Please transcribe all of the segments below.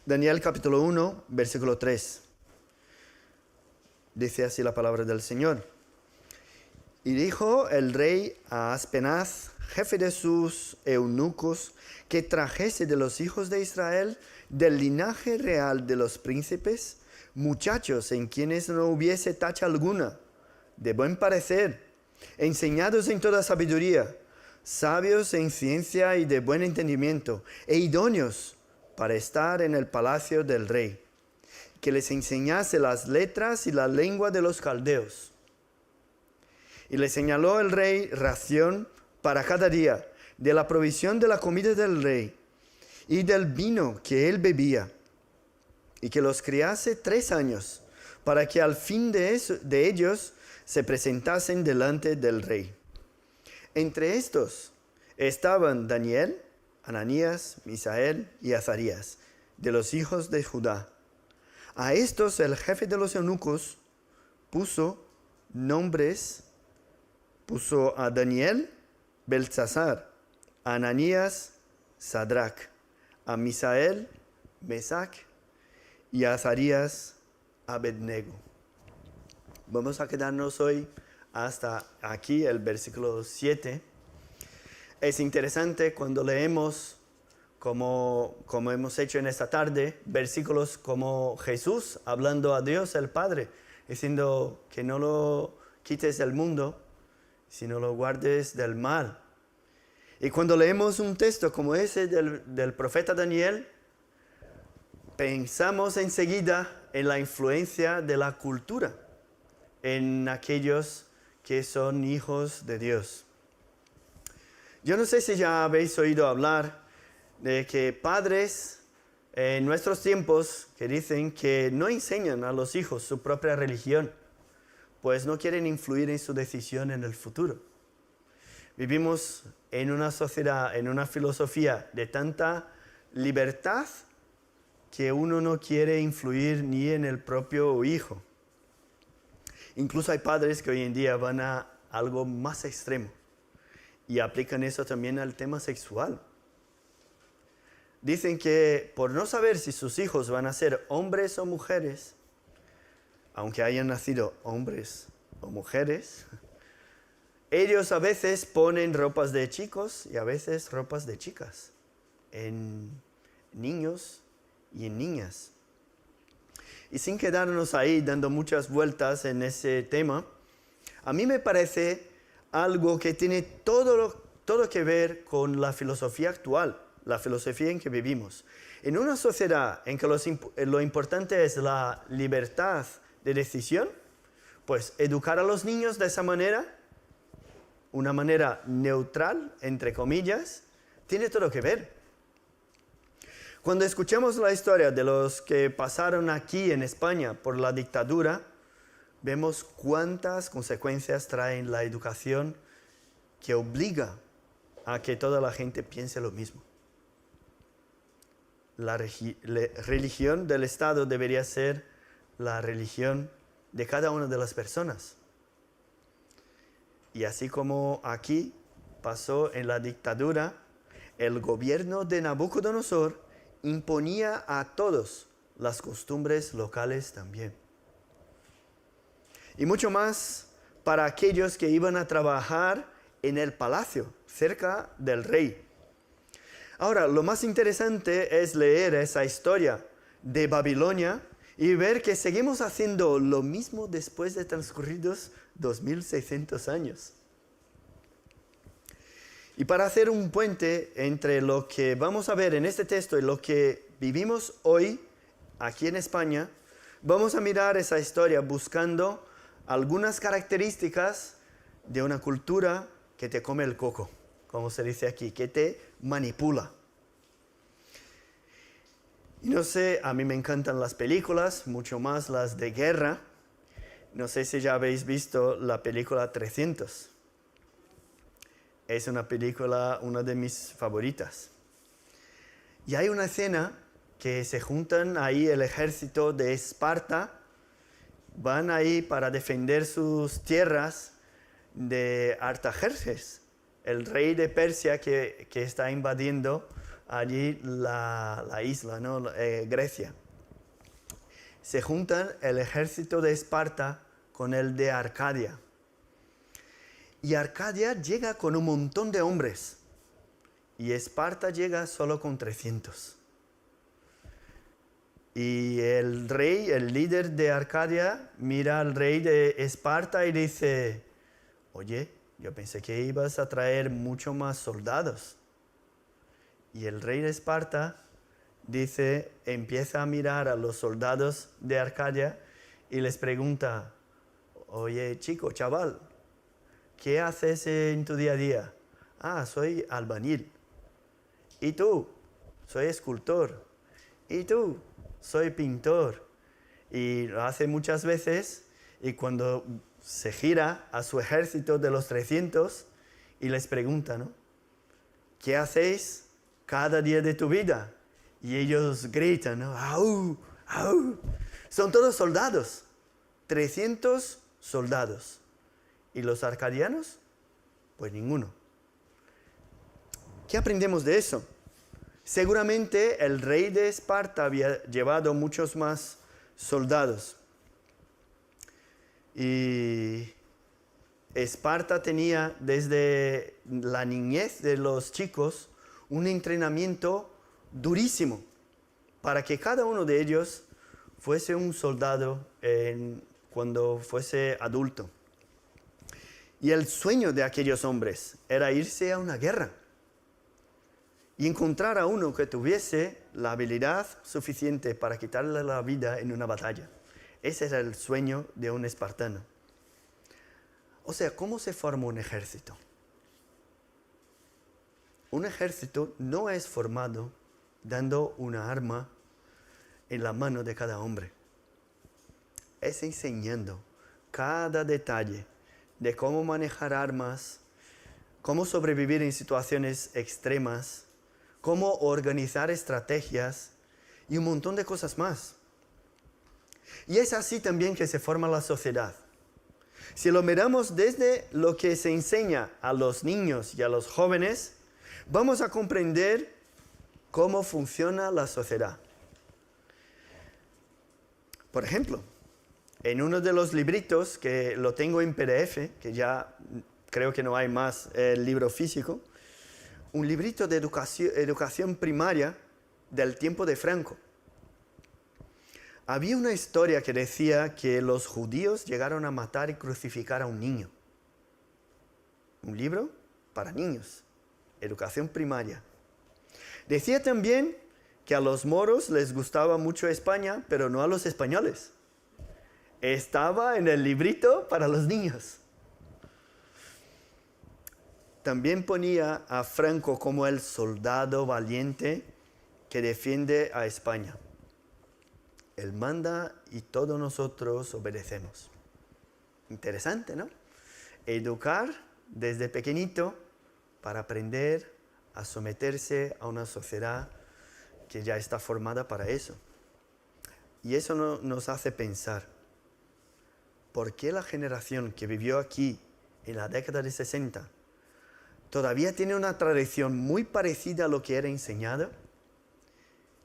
Daniel capítulo 1, versículo 3. Dice así la palabra del Señor. Y dijo el rey a Aspenaz, jefe de sus eunucos, que trajese de los hijos de Israel, del linaje real de los príncipes, muchachos en quienes no hubiese tacha alguna, de buen parecer, enseñados en toda sabiduría, sabios en ciencia y de buen entendimiento, e idóneos para estar en el palacio del rey, que les enseñase las letras y la lengua de los caldeos. Y le señaló el rey ración para cada día, de la provisión de la comida del rey, y del vino que él bebía, y que los criase 3 años, para que al fin de ellos se presentasen delante del rey. Entre estos estaban Daniel, Ananías, Misael y Azarías, de los hijos de Judá. A estos el jefe de los eunucos puso a Daniel, Beltsasar, a Ananías, Sadrach, a Misael, Mesac y a Azarías, Abednego. Vamos a quedarnos hoy hasta aquí, el versículo 7. Es interesante cuando leemos, como hemos hecho en esta tarde, versículos como Jesús hablando a Dios el Padre, diciendo que no lo quites del mundo, sino lo guardes del mal. Y cuando leemos un texto como ese del profeta Daniel, pensamos enseguida en la influencia de la cultura en aquellos que son hijos de Dios. Yo no sé si ya habéis oído hablar de que padres en nuestros tiempos que dicen que no enseñan a los hijos su propia religión, pues no quieren influir en su decisión en el futuro. Vivimos en una sociedad, en una filosofía de tanta libertad que uno no quiere influir ni en el propio hijo. Incluso hay padres que hoy en día van a algo más extremo y aplican eso también al tema sexual. Dicen que por no saber si sus hijos van a ser hombres o mujeres, aunque hayan nacido hombres o mujeres, ellos a veces ponen ropas de chicos y a veces ropas de chicas en niños y en niñas. Y sin quedarnos ahí dando muchas vueltas en ese tema, a mí me parece algo que tiene todo que ver con la filosofía actual, la filosofía en que vivimos. En una sociedad en que lo importante es la libertad de decisión, pues educar a los niños de esa manera, una manera neutral, entre comillas, tiene todo que ver. Cuando escuchamos la historia de los que pasaron aquí en España por la dictadura, vemos cuántas consecuencias trae la educación que obliga a que toda la gente piense lo mismo. La religión del Estado debería ser la religión de cada una de las personas. Y así como aquí pasó en la dictadura, el gobierno de Nabucodonosor imponía a todos las costumbres locales también. Y mucho más para aquellos que iban a trabajar en el palacio, cerca del rey. Ahora, lo más interesante es leer esa historia de Babilonia y ver que seguimos haciendo lo mismo después de transcurridos 2600 años. Y para hacer un puente entre lo que vamos a ver en este texto y lo que vivimos hoy aquí en España, vamos a mirar esa historia buscando algunas características de una cultura que te come el coco, como se dice aquí, que te manipula. Y no sé, a mí me encantan las películas, mucho más las de guerra. No sé si ya habéis visto la película 300. Es una película, una de mis favoritas. Y hay una escena que se juntan ahí el ejército de Esparta, van ahí para defender sus tierras de Artajerjes, el rey de Persia que está invadiendo allí la isla, ¿no? Grecia. Se juntan el ejército de Esparta con el de Arcadia. Y Arcadia llega con un montón de hombres. Y Esparta llega solo con 300. Y el rey, el líder de Arcadia, mira al rey de Esparta y dice, oye, yo pensé que ibas a traer mucho más soldados. Y el rey de Esparta dice, empieza a mirar a los soldados de Arcadia y les pregunta, oye, chico, chaval, ¿qué haces en tu día a día? Ah, soy albañil. ¿Y tú? Soy escultor. ¿Y tú? Soy pintor. Y lo hace muchas veces, y cuando se gira a su ejército de los 300 y les pregunta, ¿no? ¿Qué hacéis cada día de tu vida? Y ellos gritan, ¿no? ¡Au! ¡Au! Son todos soldados. 300 soldados. ¿Y los arcadianos? Pues ninguno. ¿Qué aprendemos de eso? Seguramente el rey de Esparta había llevado muchos más soldados. Y Esparta tenía desde la niñez de los chicos un entrenamiento durísimo para que cada uno de ellos fuese un soldado cuando fuese adulto. Y el sueño de aquellos hombres era irse a una guerra y encontrar a uno que tuviese la habilidad suficiente para quitarle la vida en una batalla. Ese era el sueño de un espartano. O sea, ¿cómo se forma un ejército? Un ejército no es formado dando una arma en la mano de cada hombre. Es enseñando cada detalle de cómo manejar armas, cómo sobrevivir en situaciones extremas, cómo organizar estrategias y un montón de cosas más. Y es así también que se forma la sociedad. Si lo miramos desde lo que se enseña a los niños y a los jóvenes, vamos a comprender cómo funciona la sociedad. Por ejemplo, en uno de los libritos, que lo tengo en PDF, que ya creo que no hay más el libro físico, un librito de educación primaria del tiempo de Franco. Había una historia que decía que los judíos llegaron a matar y crucificar a un niño. Un libro para niños, educación primaria. Decía también que a los moros les gustaba mucho España, pero no a los españoles. Estaba en el librito para los niños. También ponía a Franco como el soldado valiente que defiende a España. Él manda y todos nosotros obedecemos. Interesante, ¿no? Educar desde pequeñito para aprender a someterse a una sociedad que ya está formada para eso. Y eso nos hace pensar, ¿por qué la generación que vivió aquí en la década de 60 todavía tiene una tradición muy parecida a lo que era enseñado?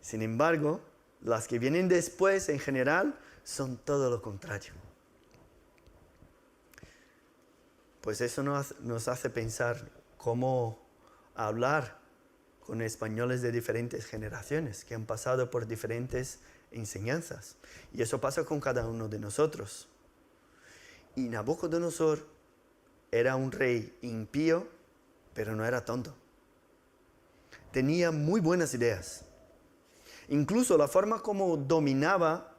Sin embargo, las que vienen después en general son todo lo contrario. Pues eso nos hace pensar cómo hablar con españoles de diferentes generaciones que han pasado por diferentes enseñanzas. Y eso pasa con cada uno de nosotros. Y Nabucodonosor era un rey impío, pero no era tonto. Tenía muy buenas ideas. Incluso la forma como dominaba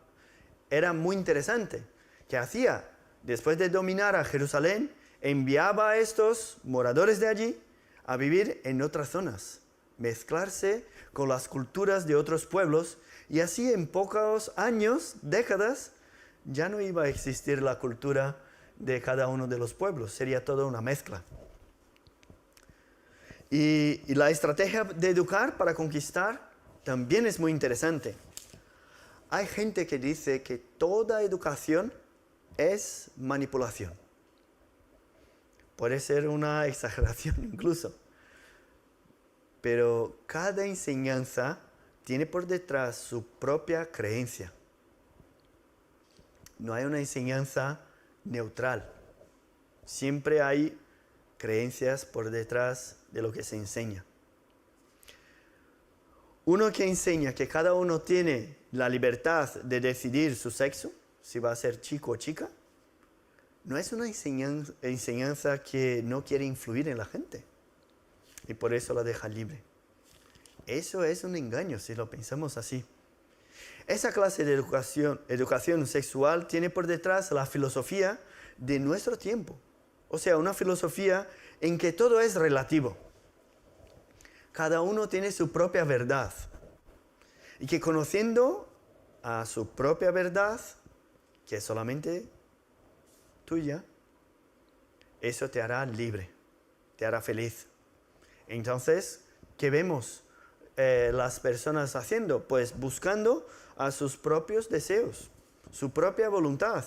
era muy interesante. ¿Qué hacía? Después de dominar a Jerusalén, enviaba a estos moradores de allí a vivir en otras zonas, mezclarse con las culturas de otros pueblos, y así en pocos años, décadas, ya no iba a existir la cultura de cada uno de los pueblos, sería toda una mezcla. Y la estrategia de educar para conquistar también es muy interesante. Hay gente que dice que toda educación es manipulación. Puede ser una exageración incluso. pero cada enseñanza tiene por detrás su propia creencia. No hay una enseñanza neutral. Siempre hay creencias por detrás de lo que se enseña. Uno que enseña que cada uno tiene la libertad de decidir su sexo, si va a ser chico o chica, no es una enseñanza que no quiere influir en la gente y por eso la deja libre. Eso es un engaño si lo pensamos así. Esa clase de educación sexual tiene por detrás la filosofía de nuestro tiempo. O sea, una filosofía en que todo es relativo. Cada uno tiene su propia verdad. Y que conociendo a su propia verdad, que es solamente tuya, eso te hará libre, te hará feliz. Entonces, ¿qué vemos las personas haciendo? Pues buscando a sus propios deseos, su propia voluntad,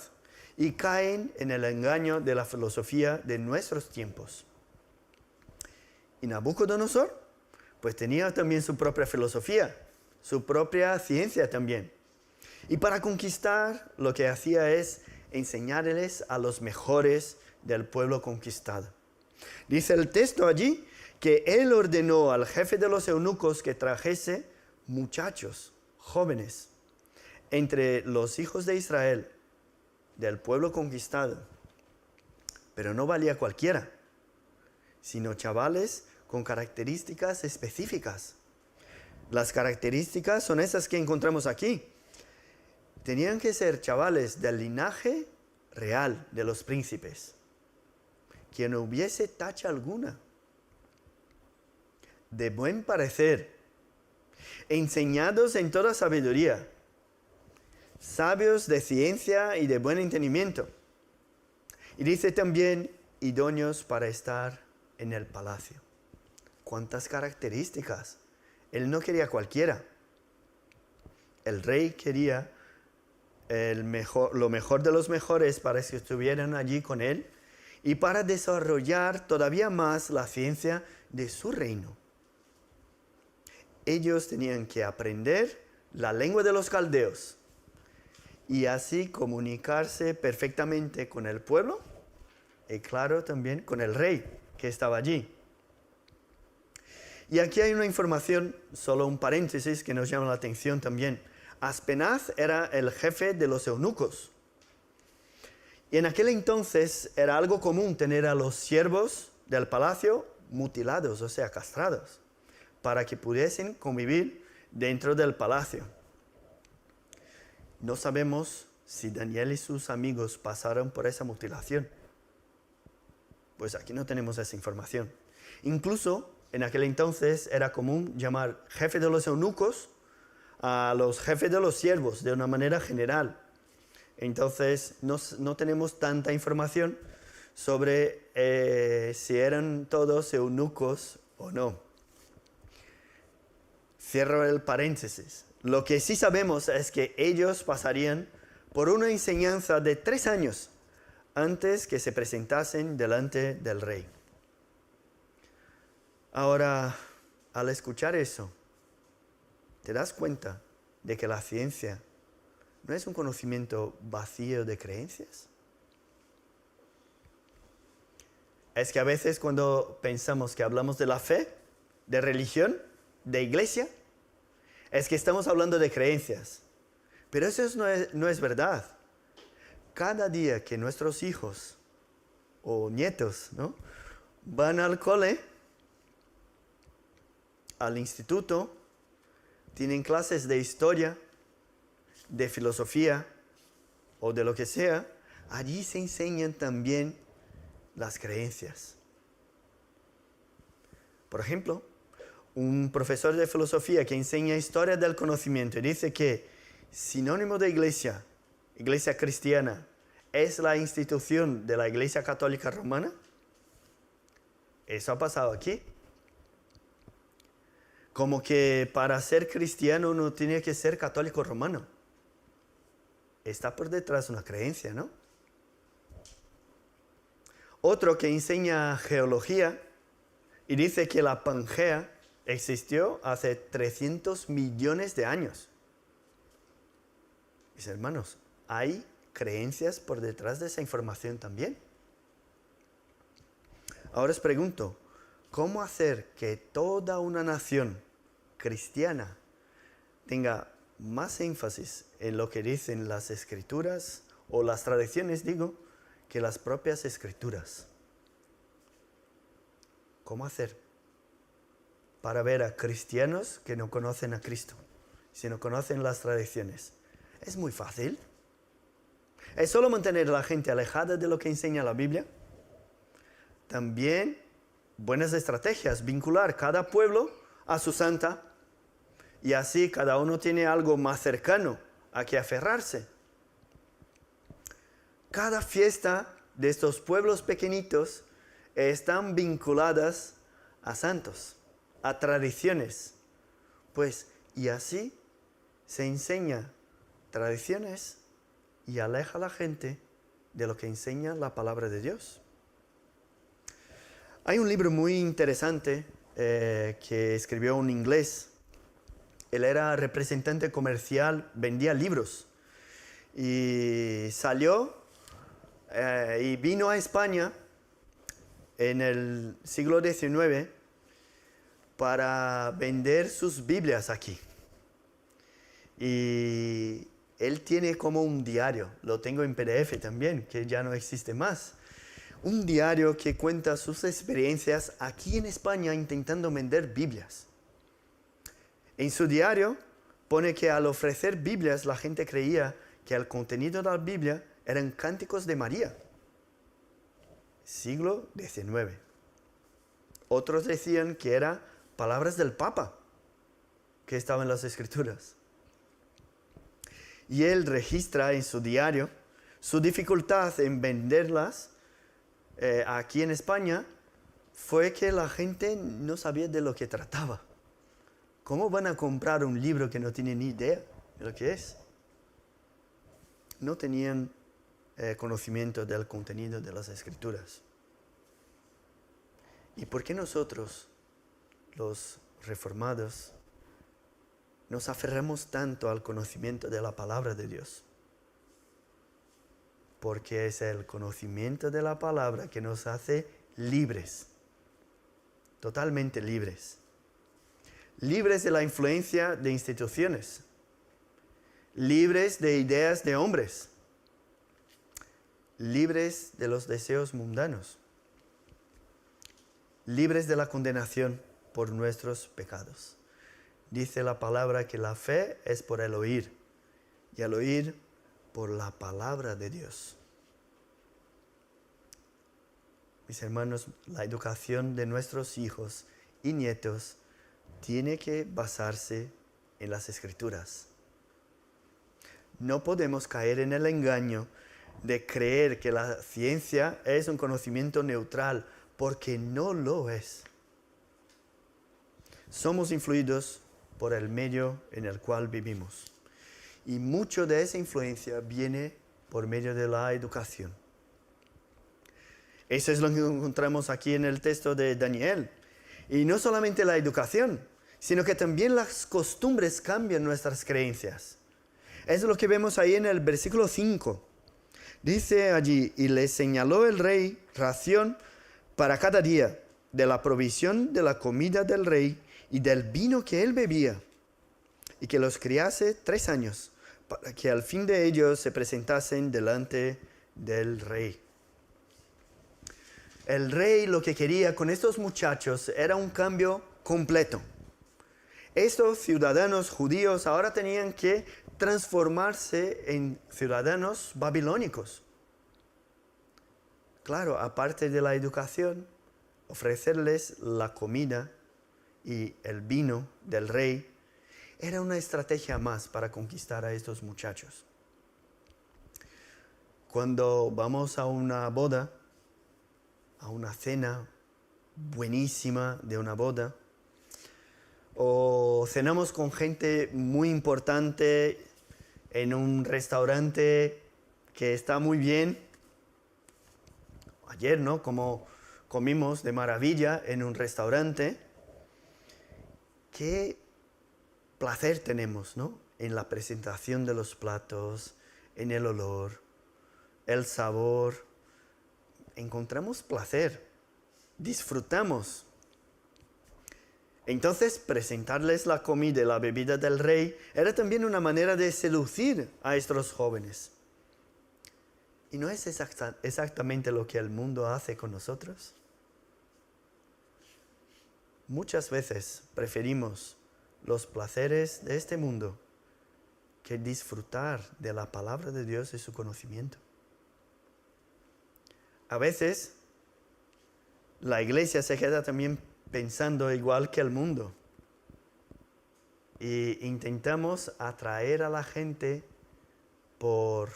y caen en el engaño de la filosofía de nuestros tiempos. Y Nabucodonosor, pues tenía también su propia filosofía, su propia ciencia también. Y para conquistar, lo que hacía es enseñarles a los mejores del pueblo conquistado. Dice el texto allí que él ordenó al jefe de los eunucos que trajese muchachos, jóvenes, entre los hijos de Israel, del pueblo conquistado. Pero no valía cualquiera, sino chavales con características específicas. Las características son esas que encontramos aquí. Tenían que ser chavales del linaje real de los príncipes, que no hubiese tacha alguna, de buen parecer, enseñados en toda sabiduría, sabios de ciencia y de buen entendimiento. Y dice también, idóneos para estar en el palacio. ¿Cuántas características? Él no quería cualquiera. El rey quería lo mejor de los mejores para que estuvieran allí con él y para desarrollar todavía más la ciencia de su reino. Ellos tenían que aprender la lengua de los caldeos y así comunicarse perfectamente con el pueblo y claro también con el rey que estaba allí. Y aquí hay una información, solo un paréntesis que nos llama la atención también. Aspenaz era el jefe de los eunucos. Y en aquel entonces era algo común tener a los siervos del palacio mutilados, o sea, castrados, para que pudiesen convivir dentro del palacio. No sabemos si Daniel y sus amigos pasaron por esa mutilación. Pues aquí no tenemos esa información. Incluso en aquel entonces era común llamar jefe de los eunucos a los jefes de los siervos de una manera general. Entonces no tenemos tanta información sobre si eran todos eunucos o no. Cierro el paréntesis. Lo que sí sabemos es que ellos pasarían por una enseñanza de 3 años antes que se presentasen delante del rey. Ahora, al escuchar eso, ¿te das cuenta de que la ciencia no es un conocimiento vacío de creencias? Es que a veces cuando pensamos que hablamos de la fe, de religión, de iglesia, es que estamos hablando de creencias. Pero eso no es verdad. Cada día que nuestros hijos o nietos, ¿no?, van al cole, al instituto, tienen clases de historia, de filosofía o de lo que sea, allí se enseñan también las creencias. Por ejemplo, un profesor de filosofía que enseña historia del conocimiento y dice que sinónimo de iglesia cristiana, es la institución de la Iglesia Católica Romana. Eso ha pasado aquí. Como que para ser cristiano uno tiene que ser católico romano. Está por detrás una creencia, ¿no? Otro que enseña geología y dice que la Pangea existió hace 300 millones de años. Mis hermanos, hay creencias por detrás de esa información también. Ahora os pregunto, ¿cómo hacer que toda una nación cristiana tenga más énfasis en lo que dicen las escrituras, o las tradiciones, digo, que las propias escrituras? ¿Cómo hacer para ver a cristianos que no conocen a Cristo, sino conocen las tradiciones? Es muy fácil. Es solo mantener a la gente alejada de lo que enseña la Biblia. También buenas estrategias, vincular cada pueblo a su santa, y así cada uno tiene algo más cercano a que aferrarse. Cada fiesta de estos pueblos pequeñitos están vinculadas a santos, a tradiciones. Pues, y así se enseña tradiciones y aleja a la gente de lo que enseña la palabra de Dios. Hay un libro muy interesante que escribió un inglés. Él era representante comercial, vendía libros. Y salió y vino a España en el siglo XIX para vender sus Biblias aquí. Y él tiene como un diario, lo tengo en PDF también, que ya no existe más. Un diario que cuenta sus experiencias aquí en España intentando vender Biblias. En su diario pone que al ofrecer Biblias la gente creía que el contenido de la Biblia eran cánticos de María. Siglo XIX. Otros decían que eran palabras del Papa que estaban en las Escrituras. Y él registra en su diario su dificultad en venderlas aquí en España fue que la gente no sabía de lo que trataba. ¿Cómo van a comprar un libro que no tienen ni idea de lo que es? No tenían conocimiento del contenido de las Escrituras. ¿Y por qué nosotros, los reformados, nos aferramos tanto al conocimiento de la palabra de Dios? Porque es el conocimiento de la palabra que nos hace libres, totalmente libres. Libres de la influencia de instituciones, libres de ideas de hombres, libres de los deseos mundanos, libres de la condenación por nuestros pecados. Dice la palabra que la fe es por el oír, y el oír por la palabra de Dios. Mis hermanos, la educación de nuestros hijos y nietos tiene que basarse en las Escrituras. No podemos caer en el engaño de creer que la ciencia es un conocimiento neutral, porque no lo es. Somos influidos por el medio en el cual vivimos. Y mucho de esa influencia viene por medio de la educación. Eso es lo que encontramos aquí en el texto de Daniel. Y no solamente la educación, sino que también las costumbres cambian nuestras creencias. Es lo que vemos ahí en el versículo 5. Dice allí, y le señaló el rey ración para cada día, de la provisión de la comida del rey y del vino que él bebía, y que los criase 3 años, para que al fin de ellos se presentasen delante del rey. El rey lo que quería con estos muchachos era un cambio completo. Estos ciudadanos judíos ahora tenían que transformarse en ciudadanos babilónicos. Claro, aparte de la educación, ofrecerles la comida y el vino del rey era una estrategia más para conquistar a estos muchachos. Cuando vamos a una boda, a una cena buenísima de una boda, o cenamos con gente muy importante en un restaurante que está muy bien. Ayer, ¿no? Como comimos de maravilla en un restaurante. qué placer tenemos, ¿no? En la presentación de los platos, en el olor, el sabor. Encontramos placer, disfrutamos. Entonces, presentarles la comida y la bebida del rey era también una manera de seducir a estos jóvenes. ¿Y no es exactamente lo que el mundo hace con nosotros? Muchas veces preferimos los placeres de este mundo que disfrutar de la palabra de Dios y su conocimiento. A veces, la iglesia se queda también pensando igual que el mundo. Y intentamos atraer a la gente por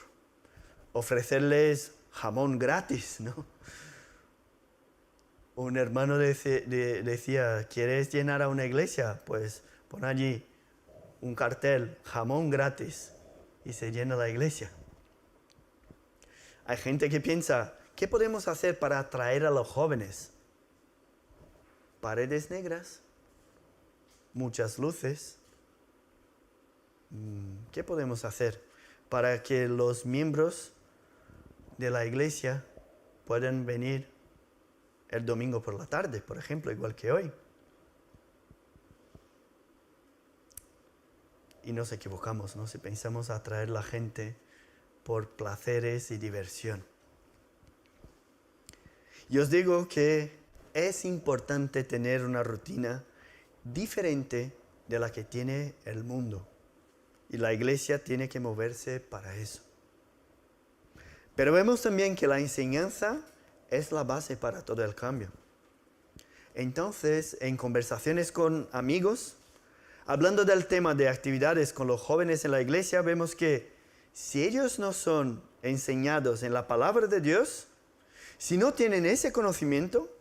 ofrecerles jamón gratis, ¿no? Un hermano decía, ¿quieres llenar a una iglesia? Pues pon allí un cartel, jamón gratis, y se llena la iglesia. Hay gente que piensa, ¿qué podemos hacer para atraer a los jóvenes? Paredes negras, muchas luces. ¿Qué podemos hacer para que los miembros de la iglesia puedan venir el domingo por la tarde, por ejemplo, igual que hoy? Y nos equivocamos, ¿no? Si pensamos atraer a la gente por placeres y diversión. Y os digo que es importante tener una rutina diferente de la que tiene el mundo. Y la iglesia tiene que moverse para eso. Pero vemos también que la enseñanza es la base para todo el cambio. Entonces, en conversaciones con amigos, hablando del tema de actividades con los jóvenes en la iglesia, vemos que si ellos no son enseñados en la palabra de Dios, si no tienen ese conocimiento,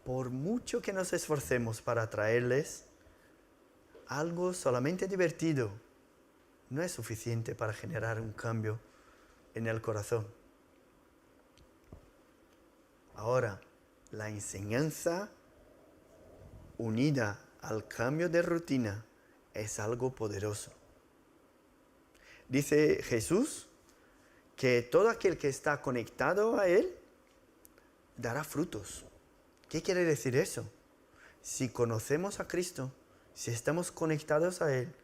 por mucho que nos esforcemos para traerles algo solamente divertido, no es suficiente para generar un cambio en el corazón. Ahora, la enseñanza unida al cambio de rutina es algo poderoso. Dice Jesús que todo aquel que está conectado a Él dará frutos. ¿Qué quiere decir eso? Si conocemos a Cristo, si estamos conectados a Él,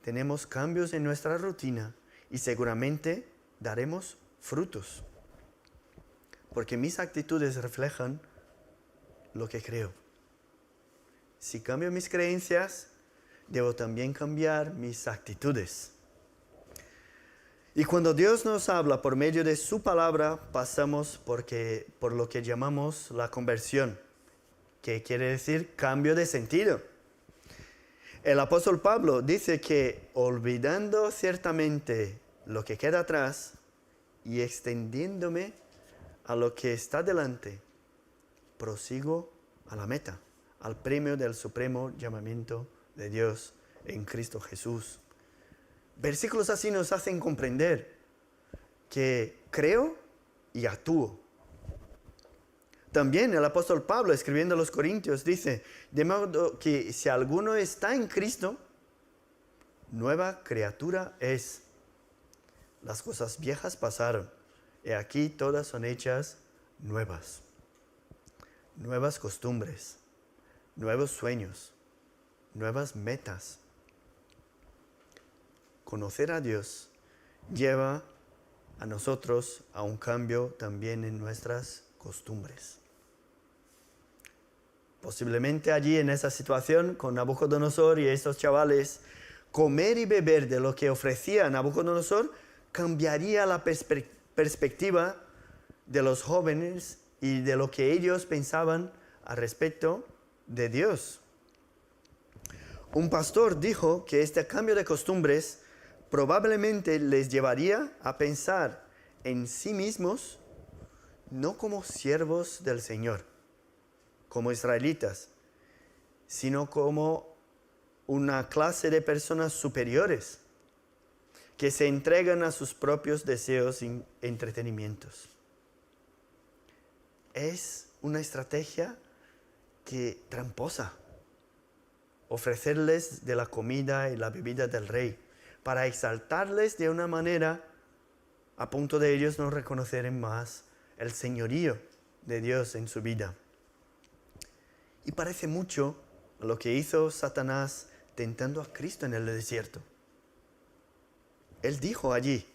tenemos cambios en nuestra rutina y seguramente daremos frutos. Porque mis actitudes reflejan lo que creo. Si cambio mis creencias, debo también cambiar mis actitudes. Y cuando Dios nos habla por medio de su palabra, pasamos por lo que llamamos la conversión, que quiere decir cambio de sentido. El apóstol Pablo dice que olvidando ciertamente lo que queda atrás y extendiéndome a lo que está delante, prosigo a la meta, al premio del supremo llamamiento de Dios en Cristo Jesús. Versículos así nos hacen comprender que creo y actúo. También el apóstol Pablo, escribiendo a los Corintios, dice, de modo que si alguno está en Cristo, nueva criatura es. Las cosas viejas pasaron, y aquí todas son hechas nuevas. Nuevas costumbres, nuevos sueños, nuevas metas. Conocer a Dios lleva a nosotros a un cambio también en nuestras costumbres. Posiblemente allí en esa situación con Nabucodonosor y estos chavales, comer y beber de lo que ofrecía Nabucodonosor cambiaría la perspectiva de los jóvenes y de lo que ellos pensaban al respecto de Dios. Un pastor dijo que este cambio de costumbres probablemente les llevaría a pensar en sí mismos no como siervos del Señor, como israelitas, sino como una clase de personas superiores que se entregan a sus propios deseos y entretenimientos. Es una estrategia tramposa, ofrecerles de la comida y la bebida del rey, para exaltarles de una manera a punto de ellos no reconocer más el señorío de Dios en su vida. Y parece mucho a lo que hizo Satanás tentando a Cristo en el desierto. Él dijo allí: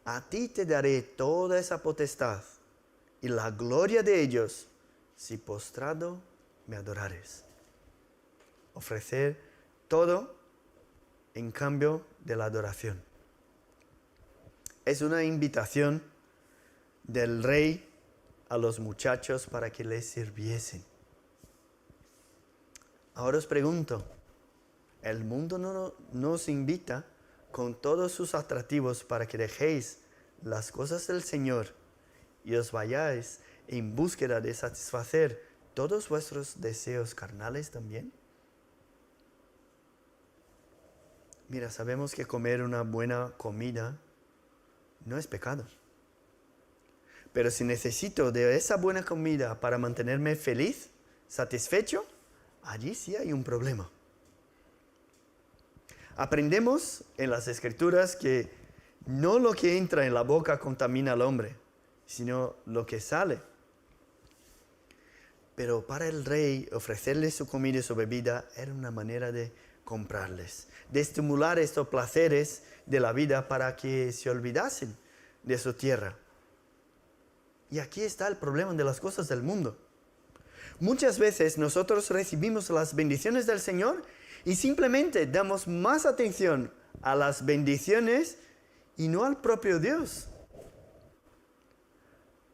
a ti te daré toda esa potestad y la gloria de ellos, si postrado me adorares. Ofrecer todo en cambio de la adoración. Es una invitación del rey a los muchachos para que les sirviesen. Ahora os pregunto, ¿el mundo no nos invita con todos sus atractivos para que dejéis las cosas del Señor y os vayáis en búsqueda de satisfacer todos vuestros deseos carnales también? Mira, sabemos que comer una buena comida no es pecado. Pero si necesito de esa buena comida para mantenerme feliz, satisfecho, allí sí hay un problema. Aprendemos en las Escrituras que no lo que entra en la boca contamina al hombre, sino lo que sale. Pero para el rey, ofrecerles su comida y su bebida era una manera de comprarles, de estimular estos placeres de la vida para que se olvidasen de su tierra. Y aquí está el problema de las cosas del mundo. Muchas veces nosotros recibimos las bendiciones del Señor y simplemente damos más atención a las bendiciones y no al propio Dios.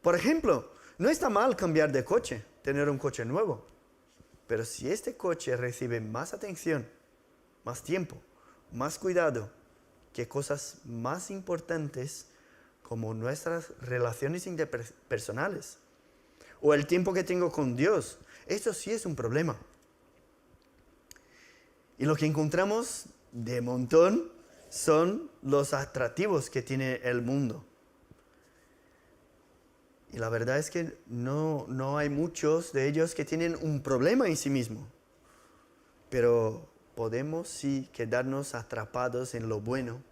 Por ejemplo, no está mal cambiar de coche, tener un coche nuevo. Pero si este coche recibe más atención, más tiempo, más cuidado que cosas más importantes como nuestras relaciones interpersonales o el tiempo que tengo con Dios, esto sí es un problema. Y lo que encontramos de montón son los atractivos que tiene el mundo. Y la verdad es que no hay muchos de ellos que tienen un problema en sí mismo. Pero podemos sí quedarnos atrapados en lo bueno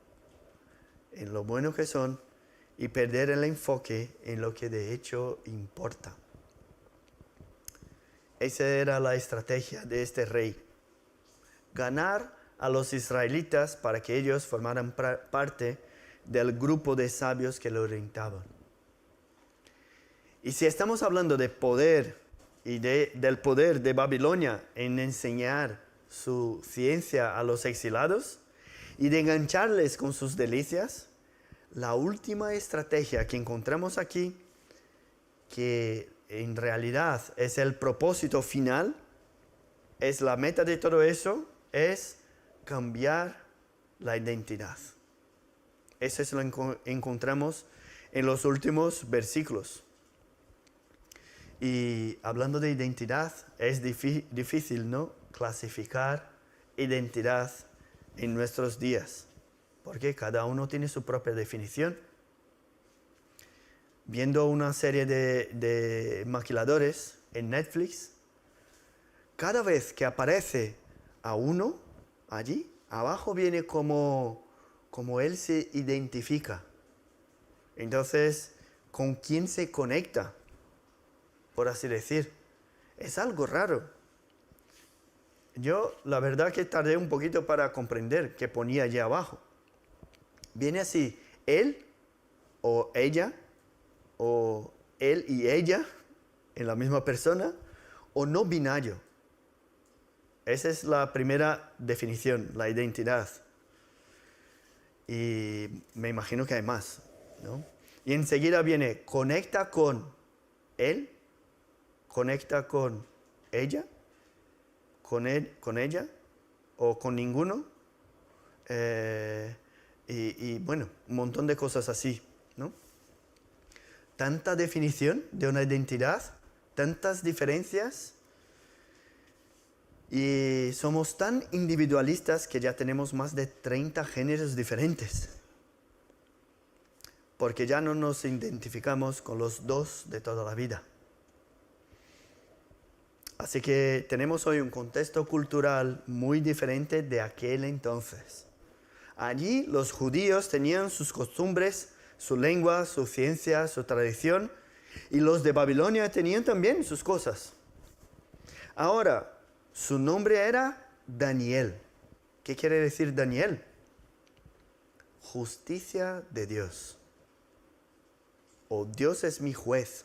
que son, y perder el enfoque en lo que de hecho importa. Esa era la estrategia de este rey: ganar a los israelitas para que ellos formaran parte del grupo de sabios que lo orientaban. Y si estamos hablando de poder y del poder de Babilonia en enseñar su ciencia a los exilados y de engancharles con sus delicias, la última estrategia que encontramos aquí, que en realidad es el propósito final, es la meta de todo eso, es cambiar la identidad. Eso es lo que encontramos en los últimos versículos. Y hablando de identidad, es difícil, ¿no?, clasificar identidad en nuestros días, porque cada uno tiene su propia definición. Viendo una serie de maquiladores en Netflix, cada vez que aparece a uno allí, abajo viene como él se identifica. Entonces, ¿con quién se conecta?, por así decir. Es algo raro. Yo, la verdad que tardé un poquito para comprender qué ponía allí abajo. Viene así: él o ella, o él y ella en la misma persona, o no binario. Esa es la primera definición, la identidad. Y me imagino que hay más, ¿no? Y enseguida viene: conecta con él, conecta con ella, con él, con ella, o con ninguno. Y bueno, un montón de cosas así, ¿no? Tanta definición de una identidad, tantas diferencias, y somos tan individualistas que ya tenemos más de 30 géneros diferentes, porque ya no nos identificamos con los dos de toda la vida. Así que tenemos hoy un contexto cultural muy diferente de aquel entonces. Allí los judíos tenían sus costumbres, su lengua, su ciencia, su tradición, y los de Babilonia tenían también sus cosas. Ahora, su nombre era Daniel. ¿Qué quiere decir Daniel? Justicia de Dios. O Dios es mi juez.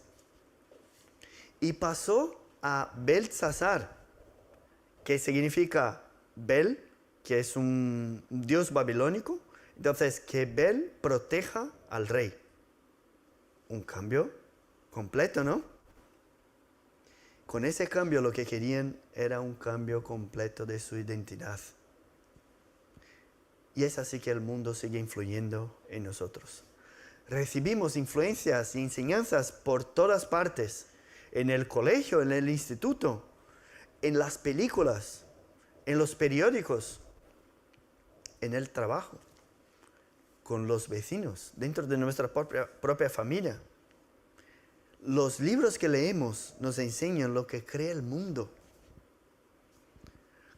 Y pasó a Beltsasar, que significa Bel, que es un dios babilónico. Entonces, que Bel proteja al rey. Un cambio completo, ¿no? Con ese cambio lo que querían era un cambio completo de su identidad. Y es así que el mundo sigue influyendo en nosotros. Recibimos influencias y enseñanzas por todas partes. En el colegio, en el instituto, en las películas, en los periódicos, en el trabajo, con los vecinos, dentro de nuestra propia familia. Los libros que leemos nos enseñan lo que cree el mundo.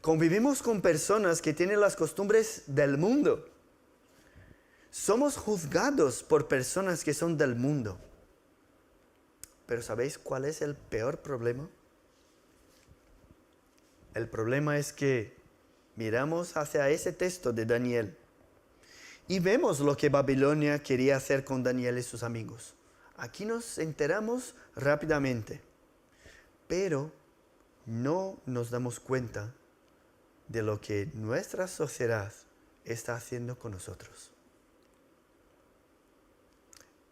Convivimos con personas que tienen las costumbres del mundo. Somos juzgados por personas que son del mundo. Pero ¿sabéis cuál es el peor problema? El problema es que miramos hacia ese texto de Daniel y vemos lo que Babilonia quería hacer con Daniel y sus amigos. Aquí nos enteramos rápidamente, pero no nos damos cuenta de lo que nuestra sociedad está haciendo con nosotros.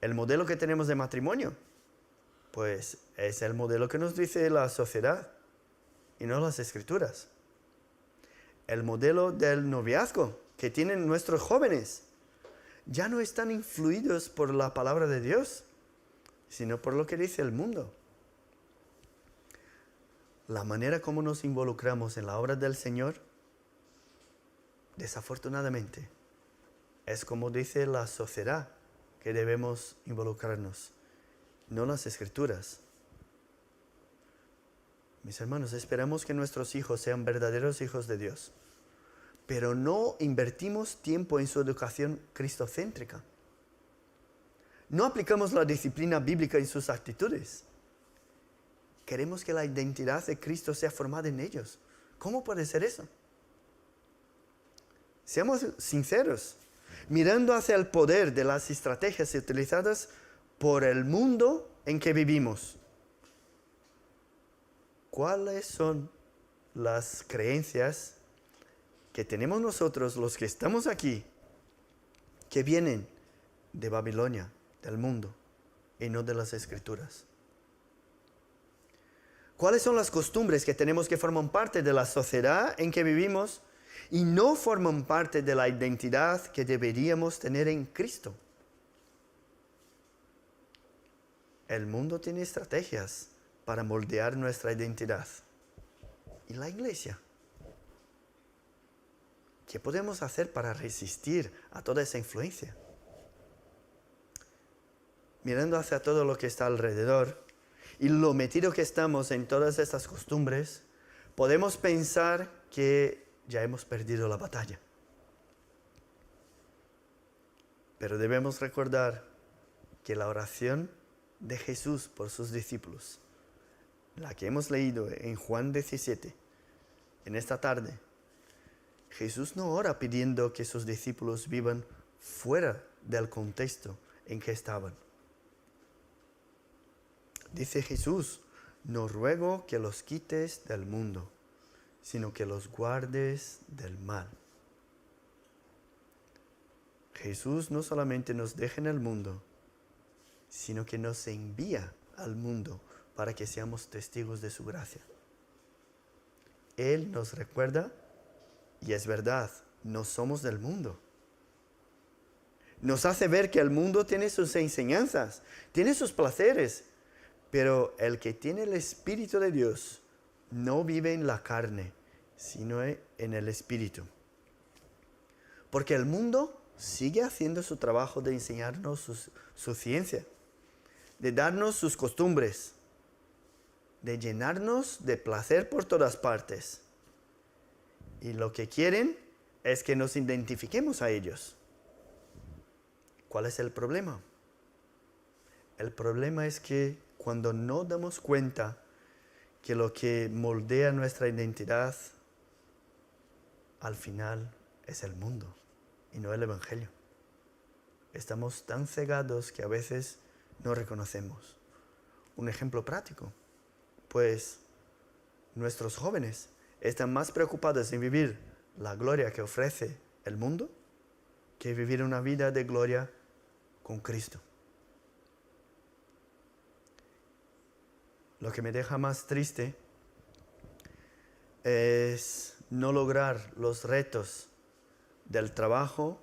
El modelo que tenemos de matrimonio, pues es el modelo que nos dice la sociedad y no las escrituras. El modelo del noviazgo que tienen nuestros jóvenes ya no están influidos por la palabra de Dios, sino por lo que dice el mundo. La manera como nos involucramos en la obra del Señor, desafortunadamente, es como dice la sociedad que debemos involucrarnos, no las escrituras. Mis hermanos, esperamos que nuestros hijos sean verdaderos hijos de Dios, pero no invertimos tiempo en su educación cristocéntrica. No aplicamos la disciplina bíblica en sus actitudes. Queremos que la identidad de Cristo sea formada en ellos. ¿Cómo puede ser eso? Seamos sinceros, mirando hacia el poder de las estrategias utilizadas por el mundo en que vivimos. ¿Cuáles son las creencias que tenemos nosotros, los que estamos aquí, que vienen de Babilonia, del mundo, y no de las escrituras? ¿Cuáles son las costumbres que tenemos que forman parte de la sociedad en que vivimos y no forman parte de la identidad que deberíamos tener en Cristo? El mundo tiene estrategias para moldear nuestra identidad. ¿Y la iglesia? ¿Qué podemos hacer para resistir a toda esa influencia? Mirando hacia todo lo que está alrededor y lo metido que estamos en todas estas costumbres, podemos pensar que ya hemos perdido la batalla. Pero debemos recordar que la oración de Jesús por sus discípulos, la que hemos leído en Juan 17, en esta tarde, Jesús no ora pidiendo que sus discípulos vivan fuera del contexto en que estaban. Dice Jesús, no ruego que los quites del mundo, sino que los guardes del mal. Jesús no solamente nos deja en el mundo, sino que nos envía al mundo para que seamos testigos de su gracia. Él nos recuerda, y es verdad, no somos del mundo. Nos hace ver que el mundo tiene sus enseñanzas, tiene sus placeres, pero el que tiene el Espíritu de Dios no vive en la carne, sino en el Espíritu. Porque el mundo sigue haciendo su trabajo de enseñarnos su ciencia, de darnos sus costumbres. de llenarnos de placer por todas partes. Y lo que quieren es que nos identifiquemos a ellos. ¿Cuál es el problema? El problema es que cuando no damos cuenta que lo que moldea nuestra identidad al final es el mundo y no el Evangelio. Estamos tan cegados que a veces no reconocemos. Un ejemplo práctico, pues nuestros jóvenes están más preocupados en vivir la gloria que ofrece el mundo que vivir una vida de gloria con Cristo. Lo que me deja más triste es no lograr los retos del trabajo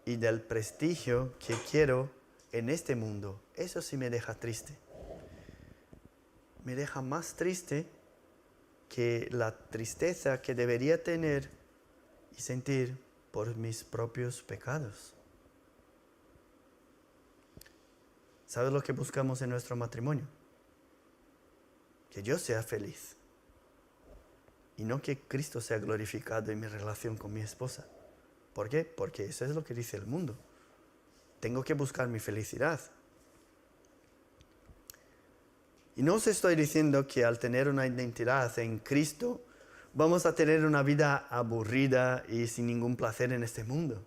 y del prestigio que quiero en este mundo. Eso sí me deja triste. Me deja más triste que la tristeza que debería tener y sentir por mis propios pecados. ¿Sabes lo que buscamos en nuestro matrimonio? Que yo sea feliz. Y no que Cristo sea glorificado en mi relación con mi esposa. ¿Por qué? Porque eso es lo que dice el mundo. Tengo que buscar mi felicidad. Y no os estoy diciendo que al tener una identidad en Cristo vamos a tener una vida aburrida y sin ningún placer en este mundo.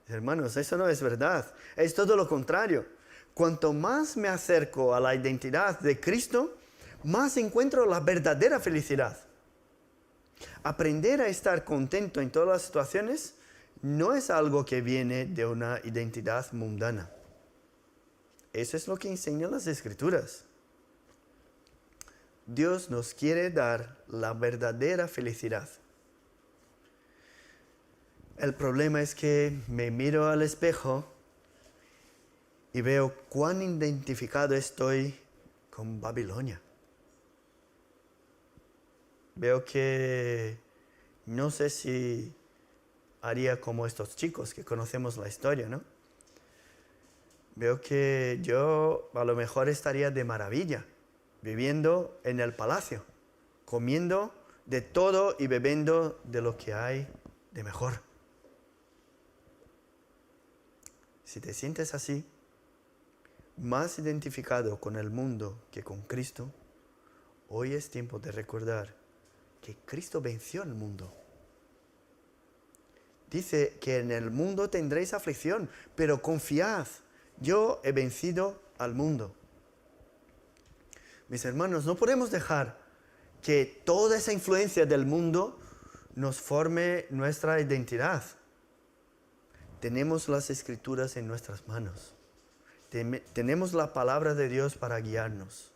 Hermanos, eso no es verdad. Es todo lo contrario. Cuanto más me acerco a la identidad de Cristo, más encuentro la verdadera felicidad. Aprender a estar contento en todas las situaciones no es algo que viene de una identidad mundana. Eso es lo que enseñan las Escrituras. Dios nos quiere dar la verdadera felicidad. El problema es que me miro al espejo y veo cuán identificado estoy con Babilonia. Veo que no sé si haría como estos chicos que conocemos la historia, ¿no? Veo que yo a lo mejor estaría de maravilla, viviendo en el palacio, comiendo de todo y bebiendo de lo que hay de mejor. Si te sientes así, más identificado con el mundo que con Cristo, hoy es tiempo de recordar que Cristo venció el mundo. Dice que en el mundo tendréis aflicción, pero confiad, yo he vencido al mundo. Mis hermanos, no podemos dejar que toda esa influencia del mundo nos forme nuestra identidad. Tenemos las Escrituras en nuestras manos. Tenemos la palabra de Dios para guiarnos.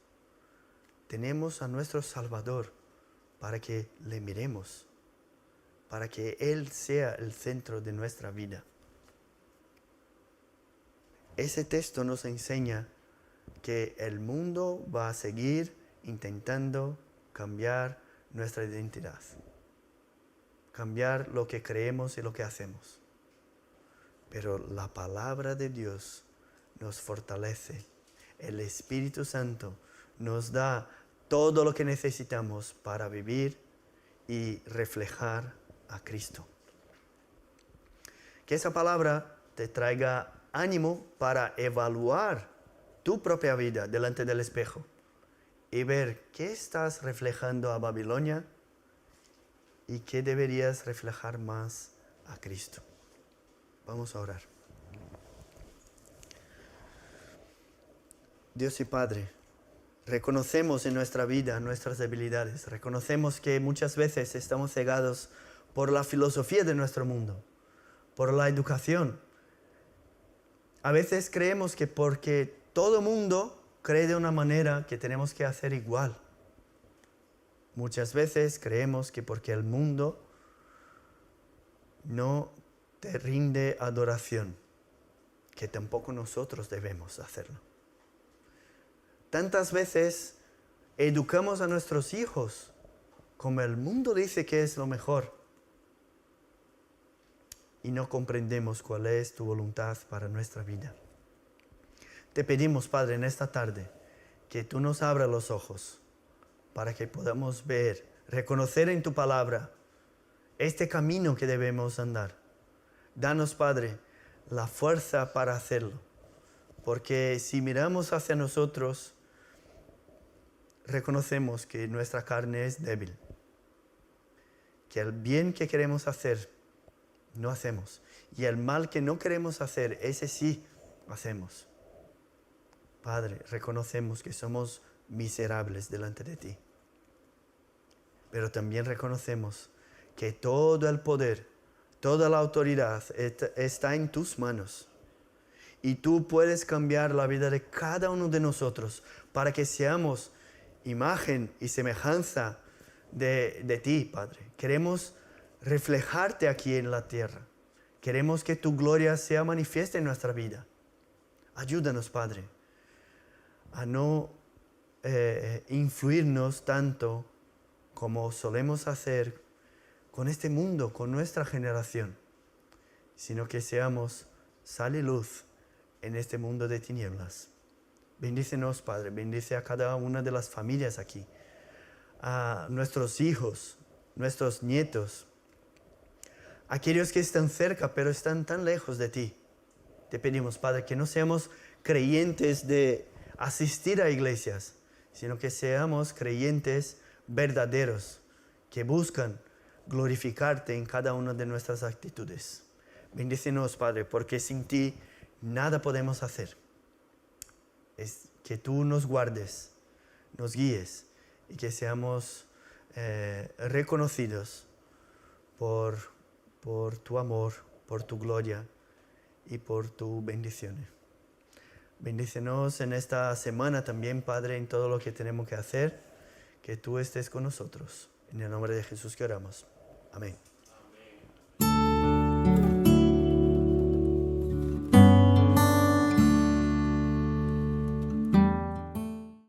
Tenemos a nuestro Salvador para que le miremos, para que Él sea el centro de nuestra vida. Ese texto nos enseña que el mundo va a seguir intentando cambiar nuestra identidad, cambiar lo que creemos y lo que hacemos. Pero la palabra de Dios nos fortalece. El Espíritu Santo nos da todo lo que necesitamos para vivir y reflejar a Cristo. Que esa palabra te traiga ánimo para evaluar tu propia vida delante del espejo y ver qué estás reflejando a Babilonia y qué deberías reflejar más a Cristo. Vamos a orar. Dios y Padre, reconocemos en nuestra vida nuestras debilidades. Reconocemos que muchas veces estamos cegados por la filosofía de nuestro mundo, por la educación. A veces creemos que porque todo mundo cree de una manera que tenemos que hacer igual. Muchas veces creemos que porque el mundo no te rinde adoración, que tampoco nosotros debemos hacerlo. Tantas veces educamos a nuestros hijos como el mundo dice que es lo mejor y no comprendemos cuál es tu voluntad para nuestra vida. Te pedimos, Padre, en esta tarde que tú nos abras los ojos para que podamos ver, reconocer en tu palabra este camino que debemos andar. Danos, Padre, la fuerza para hacerlo, porque si miramos hacia nosotros, reconocemos que nuestra carne es débil, que el bien que queremos hacer, no hacemos, y el mal que no queremos hacer, ese sí hacemos. Padre, reconocemos que somos miserables delante de ti, pero también reconocemos que todo el poder, toda la autoridad está en tus manos. Y tú puedes cambiar la vida de cada uno de nosotros para que seamos imagen y semejanza de ti, Padre. Queremos reflejarte aquí en la tierra. Queremos que tu gloria sea manifiesta en nuestra vida. Ayúdanos, Padre, a no influirnos tanto como solemos hacer con este mundo, con nuestra generación, sino que seamos sal y luz en este mundo de tinieblas. Bendícenos, Padre, bendice a cada una de las familias aquí, a nuestros hijos, nuestros nietos, aquellos que están cerca pero están tan lejos de ti. Te pedimos, Padre, que no seamos creyentes de asistir a iglesias, sino que seamos creyentes verdaderos, que buscan glorificarte en cada una de nuestras actitudes. Bendícenos, Padre, porque sin ti nada podemos hacer. Es que tú nos guardes, nos guíes y que seamos reconocidos por tu amor, por tu gloria y por tu bendición. Bendícenos en esta semana también, Padre, en todo lo que tenemos que hacer, que tú estés con nosotros. En el nombre de Jesús que oramos. Amén.